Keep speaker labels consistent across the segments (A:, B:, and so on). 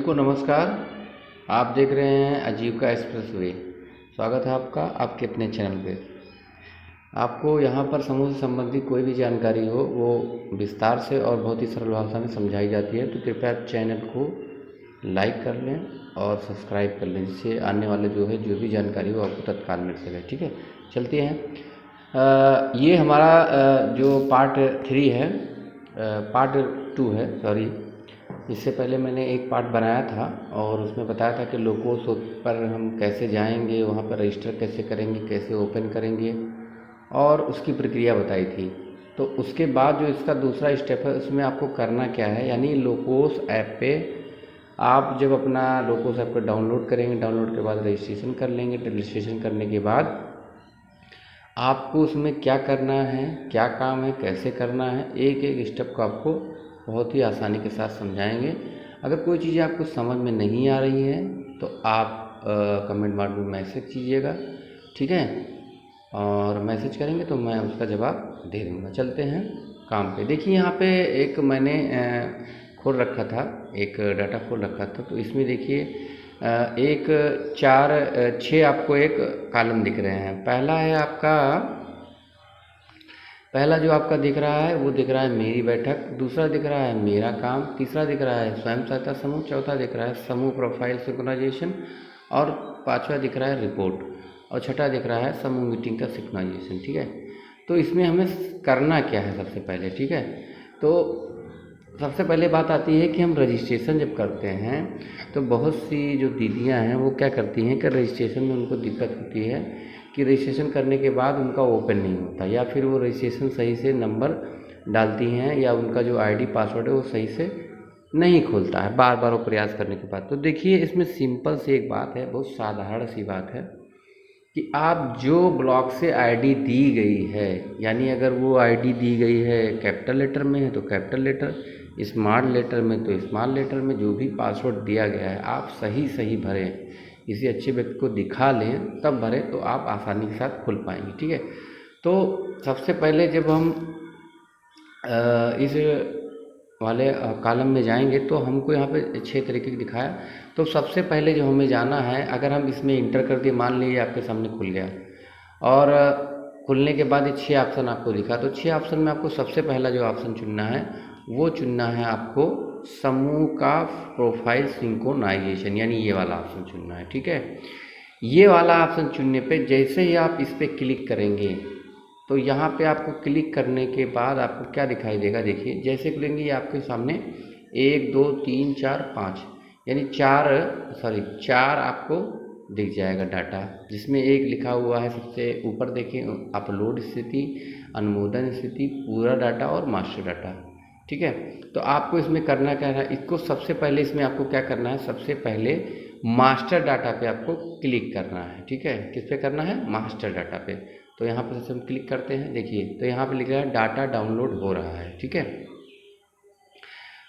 A: सभी को नमस्कार। आप देख रहे हैं आजीविका एक्सप्रेस वे। स्वागत है आपका आपके अपने चैनल पे। आपको यहाँ पर समूह से संबंधित कोई भी जानकारी हो वो विस्तार से और बहुत ही सरल भाषा में समझाई जाती है, तो कृपया चैनल को लाइक कर लें और सब्सक्राइब कर लें, जिससे आने वाले जो भी जानकारी हो आपको तत्काल मिल सके। ठीक है, चलते हैं। ये हमारा जो पार्ट 3 है, पार्ट 2 है, सॉरी। इससे पहले मैंने एक पार्ट बनाया था और उसमें बताया था कि लोकोस पर हम कैसे जाएंगे, वहाँ पर रजिस्टर कैसे करेंगे, कैसे ओपन करेंगे, और उसकी प्रक्रिया बताई थी। तो उसके बाद जो इसका दूसरा स्टेप है उसमें आपको करना क्या है, यानी लोकोस ऐप पे आप जब अपना लोकोस ऐप को डाउनलोड करेंगे, डाउनलोड के बाद रजिस्ट्रेशन कर लेंगे। रजिस्ट्रेशन करने के बाद आपको उसमें क्या करना है, क्या काम है, कैसे करना है, एक एक स्टेप को आपको बहुत ही आसानी के साथ समझाएंगे। अगर कोई चीज़ आपको समझ में नहीं आ रही है तो आप कमेंट बॉक्स में मैसेज कीजिएगा, ठीक है, और मैसेज करेंगे तो मैं उसका जवाब दे दूँगा। चलते हैं काम पे। देखिए यहाँ पे एक मैंने खोल रखा था, एक डाटा खोल रखा था, तो इसमें देखिए एक 6 आपको एक कॉलम दिख रहे हैं। पहला जो आपका दिख रहा है वो दिख रहा है मेरी बैठक, दूसरा दिख रहा है मेरा काम, तीसरा दिख रहा है स्वयं सहायता समूह, चौथा दिख रहा है समूह प्रोफाइल सिंक्रोनाइजेशन, और पांचवा दिख रहा है रिपोर्ट, और छठा दिख रहा है समूह मीटिंग का सिंक्रोनाइजेशन। ठीक है, तो इसमें हमें करना क्या है सबसे पहले। ठीक है, तो सबसे पहले बात आती है कि हम रजिस्ट्रेशन जब करते हैं तो बहुत सी जो दीदियां हैं वो क्या करती हैं कि रजिस्ट्रेशन में उनको दिक्कत होती है कि रजिस्ट्रेशन करने के बाद उनका ओपन नहीं होता, या फिर वो रजिस्ट्रेशन सही से नंबर डालती हैं या उनका जो आईडी पासवर्ड है वो सही से नहीं खुलता है बार बार वो प्रयास करने के बाद। तो देखिए इसमें सिंपल सी एक बात है, बहुत साधारण सी बात है कि आप जो ब्लॉक से आईडी दी गई है, यानी अगर वो आईडी दी गई है कैपिटल लेटर में है तो कैपिटल लेटर, स्मॉल लेटर में तो स्मॉल लेटर में, जो भी पासवर्ड दिया गया है आप सही भरें, किसी अच्छे व्यक्ति को दिखा लें तब भरें, तो आप आसानी के साथ खुल पाएंगे। ठीक है, तो सबसे पहले जब हम इस वाले कॉलम में जाएंगे तो हमको यहाँ पे 6 तरीके की दिखाया। तो सबसे पहले जो हमें जाना है, अगर हम इसमें इंटर कर दिए, मान लीजिए आपके सामने खुल गया, और खुलने के बाद ये 6 ऑप्शन आपको दिखा, तो 6 ऑप्शन में आपको सबसे पहला जो ऑप्शन चुनना है वो चुनना है आपको समूह का प्रोफाइल सिंक्रोनाइजेशन, यानी ये वाला ऑप्शन चुनना है। ठीक है, ये वाला ऑप्शन चुनने पे जैसे ही आप इस पर क्लिक करेंगे तो यहाँ पे आपको क्लिक करने के बाद आपको क्या दिखाई देगा, देखिए जैसे खुलेंगे ये आपके सामने 1 2 3 4 5, यानी 4 आपको दिख जाएगा डाटा, जिसमें एक लिखा हुआ है सबसे ऊपर देखिए अपलोड स्थिति, अनुमोदन स्थिति, पूरा डाटा और मास्टर डाटा। ठीक है, तो आपको इसमें करना क्या है, इसको सबसे पहले इसमें आपको क्या करना है, सबसे पहले मास्टर डाटा पे आपको क्लिक करना है। ठीक है, किस पे करना है, मास्टर डाटा पे। तो यहाँ पर जैसे हम क्लिक करते हैं, देखिए तो यहाँ पे लिख रहा है डाटा डाउनलोड हो रहा है। ठीक है,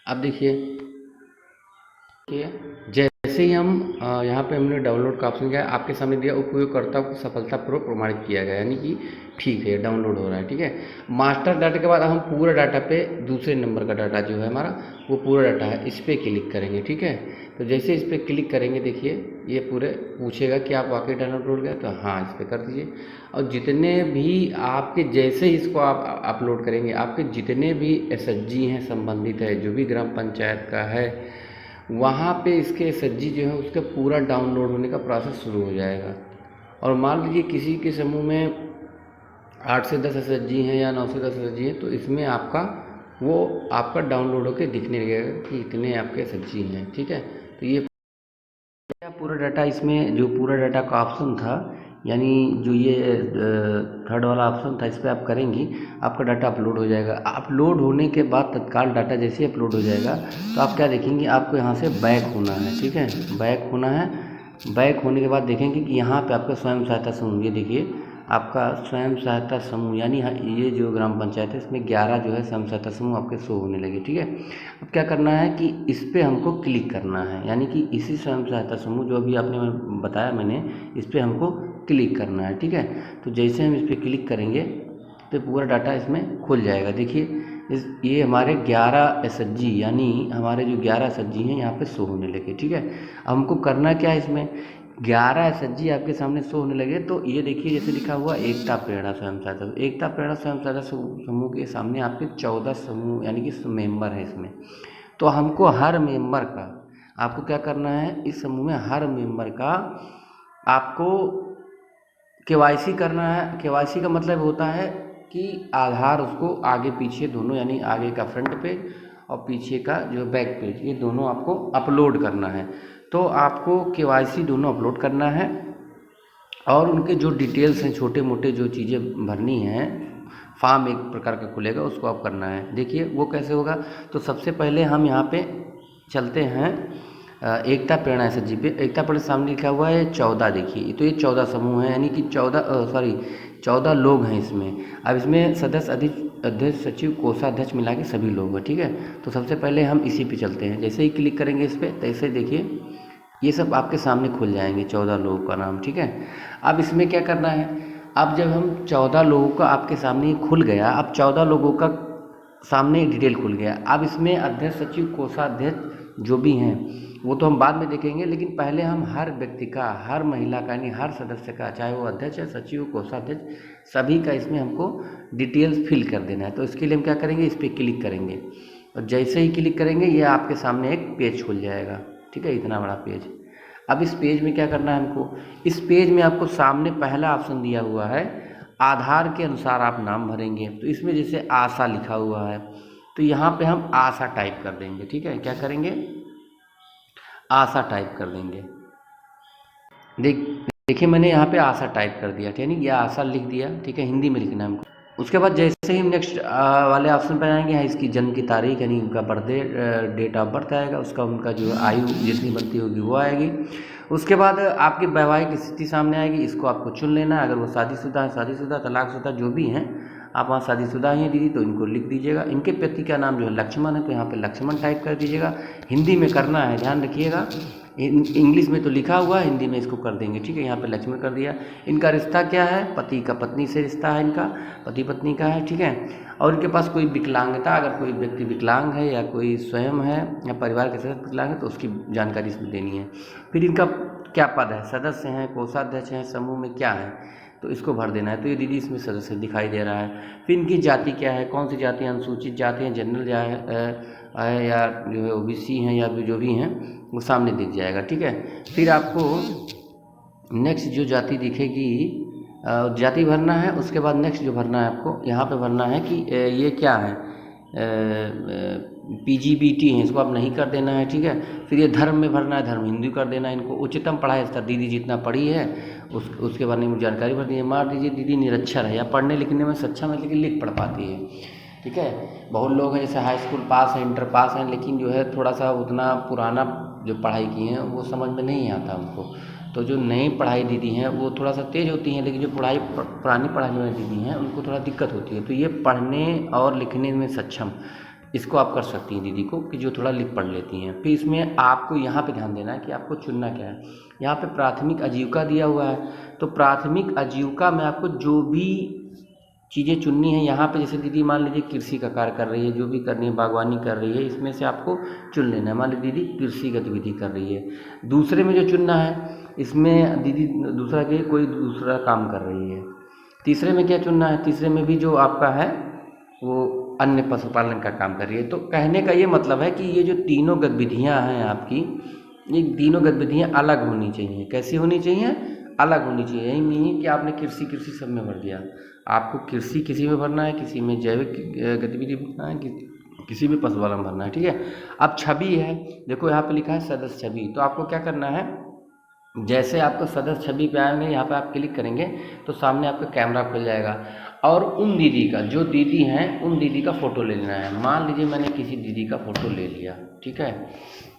A: अब देखिए जैसे ही हम यहाँ पे हमने डाउनलोड का ऑप्शन किया, आपके सामने दिया उपयोगकर्ता को सफलतापूर्वक प्रमाणित किया गया, यानी कि ठीक है डाउनलोड हो रहा है। ठीक है, मास्टर डाटा के बाद हम पूरा डाटा पे दूसरे नंबर का डाटा जो है हमारा वो पूरा डाटा है, इस पर क्लिक करेंगे। ठीक है, तो जैसे इस पर क्लिक करेंगे देखिए ये पूरे पूछेगा कि आप वाकई डाउनलोड हो गया, तो हाँ इस पर कर दीजिए। और जितने भी आपके जैसे ही इसको आप अपलोड करेंगे, आपके जितने भी एसएचजी हैं संबंधित है, जो भी ग्राम पंचायत का है, वहाँ पे इसके एसएचजी जो है उसका पूरा डाउनलोड होने का प्रोसेस शुरू हो जाएगा। और मान लीजिए किसी के समूह में 8 से 10 एसएचजी हैं या 9 से 10 एसएचजी हैं, तो इसमें आपका डाउनलोड होकर दिखने लगेगा कि इतने आपके एसएचजी हैं। ठीक है, तो ये पूरा डाटा, इसमें जो पूरा डाटा का ऑप्शन था, यानी जो ये थर्ड वाला ऑप्शन था, इस पर आप करेंगी आपका डाटा अपलोड हो जाएगा। अपलोड होने के बाद तत्काल डाटा जैसे ही अपलोड हो जाएगा तो आप क्या देखेंगे, आपको यहाँ से बैक होना है। ठीक है, बैक होना है। बैक होने के बाद देखेंगे कि यहाँ पे आपका स्वयं सहायता समूह, ये देखिए आपका स्वयं सहायता समूह, यानी ये जो ग्राम पंचायत है इसमें 11 जो है स्वयं सहायता समूह आपके शो होने लगे। ठीक है, अब क्या करना है कि इस पर हमको क्लिक करना है, यानी कि इसी स्वयं सहायता समूह जो अभी आपने बताया मैंने, इस पर हमको क्लिक करना है। ठीक है, तो जैसे हम इस पर क्लिक करेंगे तो पूरा डाटा इसमें खुल जाएगा। देखिए ये हमारे 11 एसएचजी यानी हमारे जो 11 एसएचजी हैं यहाँ पे शो होने लगे। ठीक है, अब हमको करना क्या है, इसमें 11 एसएचजी आपके सामने शो होने लगे तो ये देखिए जैसे लिखा हुआ एकता प्रेरणा स्वयं सहायता, एकता प्रेरणा स्वयं सहायता समूह के सामने आपके 14 समूह यानी कि मेंबर है इसमें। तो हमको हर मेंबर का आपको क्या करना है, इस समूह में हर मेंबर का आपको केवाईसी करना है। केवाईसी का मतलब होता है कि आधार उसको आगे पीछे दोनों यानी आगे का फ्रंट पेज और पीछे का जो बैक पेज ये दोनों आपको अपलोड करना है। तो आपको केवाईसी दोनों अपलोड करना है और उनके जो डिटेल्स हैं छोटे मोटे जो चीज़ें भरनी हैं, फॉर्म एक प्रकार का खुलेगा उसको आप करना है। देखिए वो कैसे होगा, तो सबसे पहले हम यहाँ पे चलते हैं एकता प्रेरणा एसएचजी पे। एकता प्रेरणा सामने लिखा हुआ है 14, देखिए तो ये 14 समूह है यानी कि 14 लोग हैं इसमें। अब इसमें सदस्य, अध्यक्ष, सचिव, कोषाध्यक्ष मिला के सभी लोग हैं। ठीक है, तो सबसे पहले हम इसी पे चलते हैं। जैसे ही क्लिक करेंगे इस पर तैसे देखिए ये सब आपके सामने खुल जाएंगे 14 लोगों का नाम। ठीक है, अब इसमें क्या करना है, अब जब हम 14 लोगों का आपके सामने खुल गया, अब 14 लोगों का सामने डिटेल खुल गया। अब इसमें अध्यक्ष, सचिव, कोषाध्यक्ष जो भी हैं वो तो हम बाद में देखेंगे, लेकिन पहले हम हर व्यक्ति का, हर महिला का यानी हर सदस्य का, चाहे वो अध्यक्ष है, सचिव, कोषाध्यक्ष, सभी का इसमें हमको डिटेल्स फिल कर देना है। तो इसके लिए हम क्या करेंगे, इस पर क्लिक करेंगे और जैसे ही क्लिक करेंगे ये आपके सामने एक पेज खुल जाएगा। ठीक है, इतना बड़ा पेज। अब इस पेज में क्या करना है हमको, इस पेज में आपको सामने पहला ऑप्शन दिया हुआ है आधार के अनुसार आप नाम भरेंगे। तो इसमें जैसे आशा लिखा हुआ है तो यहाँ पे हम आशा टाइप कर देंगे। ठीक है, क्या करेंगे, आशा टाइप कर देंगे। देखिए मैंने यहाँ पे आशा टाइप कर दिया, यानी ये आशा लिख दिया। ठीक है, हिंदी में लिखना है हमको। उसके बाद जैसे ही हम नेक्स्ट वाले ऑप्शन पर आएंगे, यहाँ इसकी जन्म की तारीख यानी उनका बर्थडे, डेट ऑफ बर्थ आएगा, उसका उनका जो आयु जितनी बनती होगी वो आएगी। उसके बाद आपकी वैवाहिक स्थिति सामने आएगी, इसको आपको चुन लेना है। अगर वो शादीशुदा है, शादीशुदा, तलाकशुदा जो भी हैं, आप वहाँ शादीशुदा हैं दीदी तो इनको लिख दीजिएगा। इनके पति का नाम जो है लक्ष्मण है तो यहाँ पे लक्ष्मण टाइप कर दीजिएगा। हिंदी में करना है, ध्यान रखिएगा, इंग्लिश में तो लिखा हुआ है, हिंदी में इसको कर देंगे। ठीक है, यहाँ पे लक्ष्मण कर दिया। इनका रिश्ता क्या है, पति का पत्नी से रिश्ता है, इनका पति पत्नी का है। ठीक है, और इनके पास कोई विकलांगता, अगर कोई व्यक्ति विकलांग है या कोई स्वयं है या परिवार के सदस्य विकलांग है तो उसकी जानकारी इसमें देनी है। फिर इनका क्या पद है, सदस्य हैं, कोषाध्यक्ष हैं, समूह में क्या है तो इसको भर देना है। तो ये दीदी इसमें सदस्य दिखाई दे रहा है। फिर इनकी जाति क्या है, कौन सी जाति, अनुसूचित जाति है, जनरल है या जो है ओबीसी हैं या जो भी हैं वो सामने दिख जाएगा। ठीक है, फिर आपको नेक्स्ट जो जाति दिखेगी जाति भरना है। उसके बाद नेक्स्ट जो भरना है आपको यहाँ पे भरना है कि ये क्या है, पीजीबीटी है, इसको आप नहीं कर देना है। ठीक है, फिर ये धर्म में भरना है, धर्म हिंदू कर देना है। इनको उच्चतम पढ़ाई स्तर, दीदी जितना पढ़ी है उसके बारे में जानकारी भरनी है। मान लीजिए दीदी निरक्षर है या पढ़ने लिखने में सक्षम है लेकिन लिख पढ़ पाती है। ठीक है, बहुत लोग हैं जैसे हाई स्कूल पास है, इंटर पास हैं, लेकिन जो है थोड़ा सा उतना पुराना जो पढ़ाई की हैं वो समझ में नहीं आता उनको। तो जो नई पढ़ाई दीदी हैं वो थोड़ा सा तेज़ होती हैं, लेकिन जो पुरानी पढ़ाई वाली दीदी हैं उनको थोड़ा दिक्कत होती है। तो ये पढ़ने और लिखने में सक्षम, इसको आप कर सकती हैं दीदी को कि जो थोड़ा लिख पढ़ लेती हैं। फिर इसमें आपको यहाँ पे ध्यान देना है कि आपको चुनना क्या है। यहाँ पे प्राथमिक आजीविका दिया हुआ है, तो प्राथमिक आजीविका में आपको जो भी चीज़ें चुननी है। यहाँ पे जैसे दीदी मान लीजिए कृषि का कार्य कर रही है, जो भी करनी है, बागवानी कर रही है, इसमें से आपको चुन लेना है। मान लीजिए दीदी कृषि गतिविधि कर रही है। दूसरे में जो चुनना है, इसमें दीदी दूसरा के कोई दूसरा काम कर रही है। तीसरे में क्या चुनना है, तीसरे में भी जो आपका है वो अन्य पशुपालन का काम कर रही है। तो कहने का ये मतलब है कि ये जो तीनों गतिविधियाँ हैं आपकी, ये तीनों गतिविधियाँ अलग होनी चाहिए। कैसी होनी चाहिए, अलग होनी चाहिए। यही नहीं कि आपने कृषि सब में भर दिया। आपको कृषि किसी में भरना है, किसी में जैविक गतिविधि भरना है, किसी में पशुपालन भरना है। ठीक है, अब छवि है, देखो यहाँ पे लिखा है सदस्य छवि। तो आपको क्या करना है, जैसे आपको सदस्य छवि पे आएंगे, यहाँ पे आप क्लिक करेंगे तो सामने आपका कैमरा खुल जाएगा और उन दीदी का, जो दीदी हैं उन दीदी का फ़ोटो ले लेना है। मान लीजिए मैंने किसी दीदी का फ़ोटो ले लिया। ठीक है,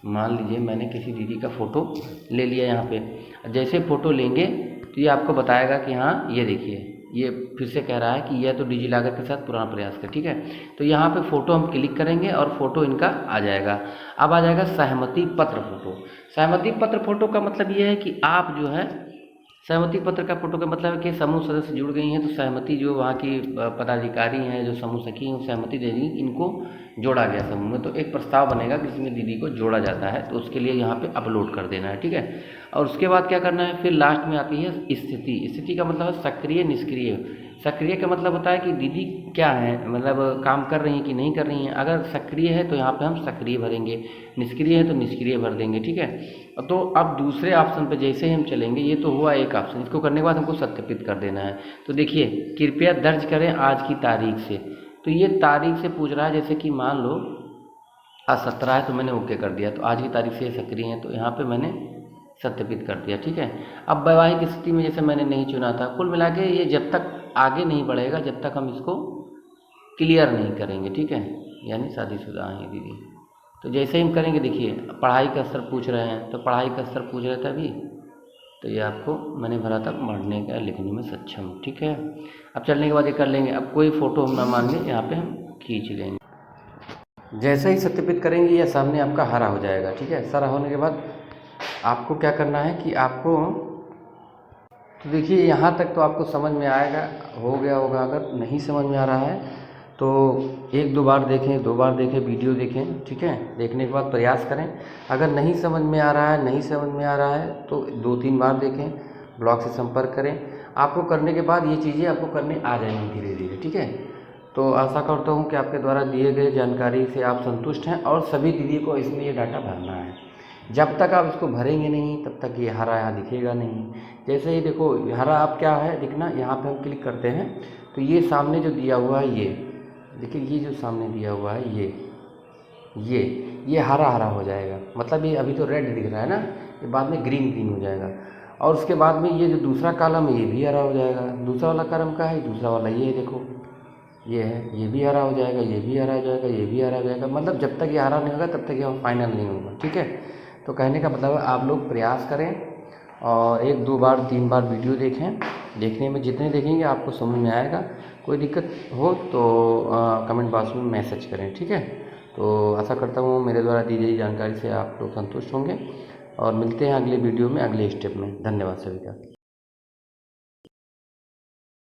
A: मान लीजिए मैंने किसी दीदी का फ़ोटो ले लिया। यहाँ पे जैसे फ़ोटो लेंगे तो ये आपको बताएगा कि हाँ ये देखिए, ये फिर से कह रहा है कि यह तो डिजिलॉकर के साथ पुराना प्रयास कर। ठीक है, तो यहाँ पे फ़ोटो हम क्लिक करेंगे और फ़ोटो इनका आ जाएगा। अब आ जाएगा सहमति पत्र फ़ोटो। सहमति पत्र फ़ोटो का मतलब ये है कि आप जो है सहमति पत्र का फोटो का मतलब है कि समूह सदस्य जुड़ गई हैं तो सहमति जो वहाँ की पदाधिकारी हैं, जो समूह सखी हैं, वो सहमति दे देंगी, इनको जोड़ा गया समूह में। तो एक प्रस्ताव बनेगा कि इसमें दीदी को जोड़ा जाता है, तो उसके लिए यहाँ पे अपलोड कर देना है, ठीक है। और उसके बाद क्या करना है, फिर लास्ट में आती है स्थिति। स्थिति का मतलब है सक्रिय निष्क्रिय। सक्रिय का मतलब होता है कि दीदी क्या है, मतलब काम कर रही हैं कि नहीं कर रही हैं। अगर सक्रिय है तो यहाँ पे हम सक्रिय भरेंगे, निष्क्रिय है तो निष्क्रिय भर देंगे, ठीक है। तो अब दूसरे ऑप्शन पे जैसे ही हम चलेंगे, ये तो हुआ एक ऑप्शन, इसको करने के बाद हमको सत्यापित कर देना है। तो देखिए, कृपया दर्ज करें आज की तारीख से। तो ये तारीख से पूछ रहा है, जैसे कि मान लो आज 17 है तो मैंने ओके कर दिया, तो आज की तारीख से ये सक्रिय है, तो यहाँ पे मैंने सत्यापित कर दिया, ठीक है। अब वैवाहिक स्थिति में जैसे मैंने नहीं चुना था, कुल मिला के ये जब तक आगे नहीं बढ़ेगा जब तक हम इसको क्लियर नहीं करेंगे, ठीक है। यानी शादीशुदा हैं दीदी। तो जैसे ही हम करेंगे, देखिए पढ़ाई का स्तर पूछ रहे हैं, तो पढ़ाई का स्तर पूछ रहे थे अभी, तो ये आपको मैंने भरा था पढ़ने का लिखने में सक्षम, ठीक है। अब चलने के बाद ये कर लेंगे। अब कोई फ़ोटो हम ना मान लें, यहाँ पे हम खींच लेंगे। जैसे ही सत्यापित करेंगे ये सामने आपका हरा हो जाएगा, ठीक है। सारा होने के बाद आपको क्या करना है कि आपको, तो देखिए यहाँ तक तो आपको समझ में आएगा, हो गया होगा। अगर नहीं समझ में आ रहा है तो एक दो बार देखें, 2 बार देखें, वीडियो देखें, ठीक है। देखने के बाद प्रयास करें। अगर नहीं समझ में आ रहा है, नहीं समझ में आ रहा है तो 2-3 बार देखें, ब्लॉग से संपर्क करें। आपको करने के बाद ये चीज़ें आपको करने आ जाएंगी धीरे धीरे, ठीक है। तो आशा करता हूँ कि आपके द्वारा दिए गए जानकारी से आप संतुष्ट हैं, और सभी दीदी को इसमें ये डाटा भरना है। जब तक आप इसको भरेंगे नहीं तब तक ये हरा यहाँ दिखेगा नहीं। जैसे ही देखो हरा अब क्या है दिखना, यहाँ पे हम क्लिक करते हैं तो ये सामने जो दिया हुआ है, ये देखिए, ये जो सामने दिया हुआ है ये हरा हरा हो जाएगा। मतलब ये अभी तो रेड दिख रहा है ना, ये बाद में ग्रीन ग्रीन हो जाएगा। और उसके बाद में ये जो दूसरा कॉलम है ये भी हरा हो जाएगा। दूसरा वाला कॉलम का है, दूसरा वाला ये देखो, ये है, ये भी हरा हो जाएगा, ये भी हरा हो जाएगा, ये भी हरा हो जाएगा। मतलब जब तक ये हरा नहीं होगा तब तक ये फाइनल नहीं होगा, ठीक है। तो कहने का मतलब है आप लोग प्रयास करें और 1-2 बार 3 बार वीडियो देखें। देखने में जितने देखेंगे आपको समझ में आएगा। कोई दिक्कत हो तो कमेंट बॉक्स में मैसेज करें, ठीक है। तो आशा करता हूँ मेरे द्वारा दी गई जानकारी से आप लोग संतुष्ट होंगे, और मिलते हैं अगले वीडियो में, अगले स्टेप में। धन्यवाद सभी का।